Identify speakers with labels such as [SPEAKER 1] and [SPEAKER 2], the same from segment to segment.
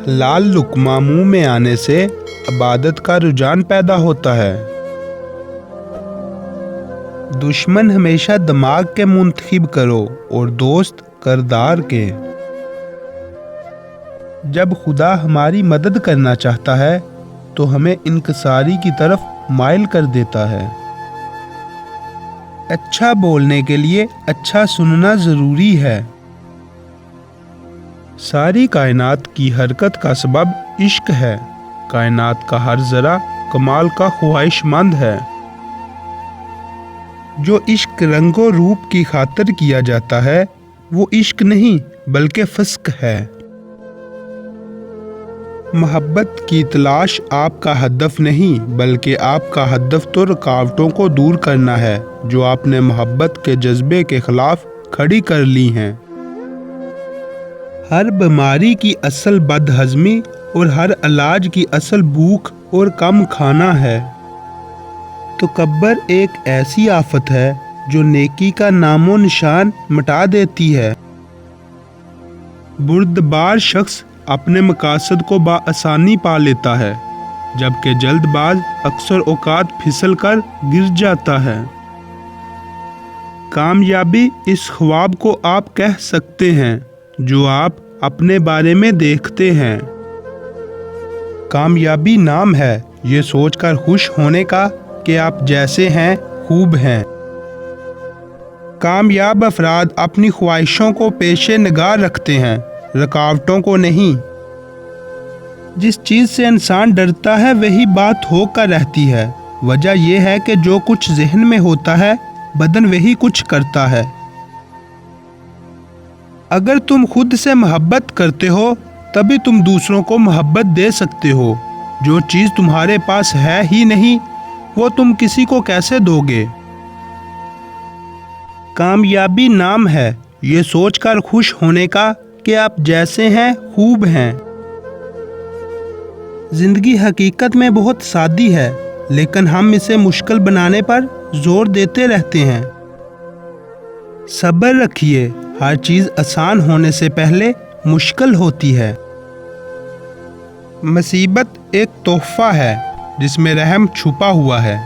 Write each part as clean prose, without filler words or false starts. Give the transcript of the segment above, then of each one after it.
[SPEAKER 1] लाल लुक्मा मुंह में आने से इबादत का रुझान पैदा होता है। दुश्मन हमेशा दिमाग के मुंतखब करो और दोस्त किरदार के। जब खुदा हमारी मदद करना चाहता है तो हमें इनकसारी की तरफ माइल कर देता है। अच्छा बोलने के लिए अच्छा सुनना ज़रूरी है। सारी कायनात की हरकत का सबब इश्क है। कायनात का हर ज़रा कमाल का ख्वाहिशमंद है। जो इश्क रंगो रूप की खातिर किया जाता है वो इश्क नहीं बल्कि फ़स्क है। मोहब्बत की तलाश आपका हदफ नहीं बल्कि आपका हदफ तो रुकावटों को दूर करना है जो आपने मोहब्बत के जज्बे के खिलाफ खड़ी कर ली हैं। हर बीमारी की असल बदहज़मी और हर इलाज की असल भूख और कम खाना है। तकब्बुर एक ऐसी आफत है जो नेकी का नामो निशान मिटा देती है। बुर्दबार शख्स अपने मकासद को बआसानी पा लेता है जबकि जल्दबाज अक्सर औकात फिसल कर गिर जाता है। कामयाबी इस ख्वाब को आप कह सकते हैं जो आप अपने बारे में देखते हैं। कामयाबी नाम है ये सोचकर खुश होने का कि आप जैसे हैं खूब हैं। कामयाब अफराद अपनी ख्वाहिशों को पेशे निगाह रखते हैं, रुकावटों को नहीं। जिस चीज़ से इंसान डरता है वही बात होकर रहती है। वजह यह है कि जो कुछ जहन में होता है बदन वही कुछ करता है। अगर तुम खुद से मोहब्बत करते हो तभी तुम दूसरों को मोहब्बत दे सकते हो। जो चीज़ तुम्हारे पास है ही नहीं वो तुम किसी को कैसे दोगे। कामयाबी नाम है ये सोचकर खुश होने का कि आप जैसे हैं खूब हैं। जिंदगी हकीकत में बहुत सादी है लेकिन हम इसे मुश्किल बनाने पर जोर देते रहते हैं। सब्र रखिए, हर चीज़ आसान होने से पहले मुश्किल होती है। मुसीबत एक तोहफा है जिसमें रहम छुपा हुआ है।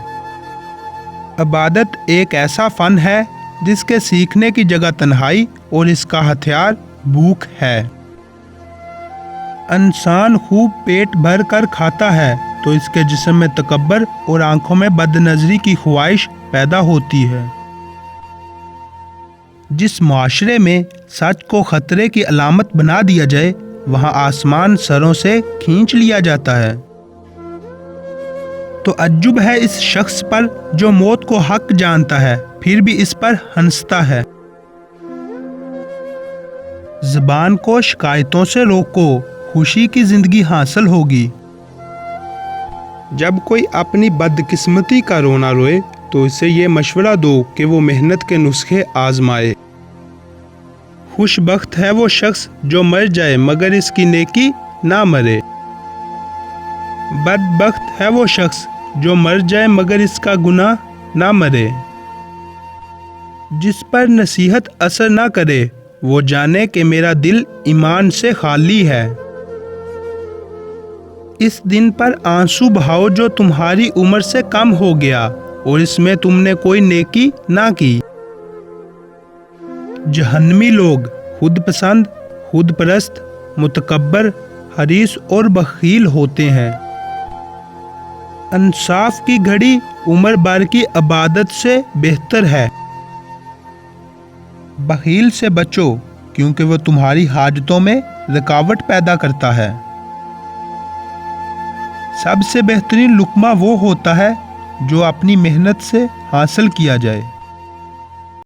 [SPEAKER 1] इबादत एक ऐसा फ़न है जिसके सीखने की जगह तन्हाई और इसका हथियार भूख है। इंसान खूब पेट भर कर खाता है तो इसके जिस्म में तकब्बुर और आंखों में बदनज़री की ख्वाहिश पैदा होती है। जिस माशरे में सच को खतरे की अलामत बना दिया जाए वहाँ आसमान सरों से खींच लिया जाता है। तो अज्जुब है इस शख्स पर जो मौत को हक जानता है फिर भी इस पर हंसता है। ज़बान को शिकायतों से रोको, खुशी की जिंदगी हासिल होगी। जब कोई अपनी बदकिस्मती का रोना रोए तो इसे ये मशवरा दो कि वो मेहनत के नुस्खे आजमाए। खुशबख्त है वो शख्स जो मर जाए मगर इसकी नेकी ना मरे। बदबख्त है वो शख्स जो मर जाए मगर इसका गुनाह ना मरे। जिस पर नसीहत असर ना करे वो जाने कि मेरा दिल ईमान से खाली है। इस दिन पर आंसू बहाओ जो तुम्हारी उम्र से कम हो गया और इसमें तुमने कोई नेकी ना की। जहन्नमी लोग खुद पसंद, खुद परस्त, मुतकब्बर, हरीस और बखील होते हैं। इंसाफ की घड़ी उम्र भर की इबादत से बेहतर है। बखील से बचो क्योंकि वह तुम्हारी हाजतों में रुकावट पैदा करता है। सबसे बेहतरीन लुक्मा वो होता है जो अपनी मेहनत से हासिल किया जाए।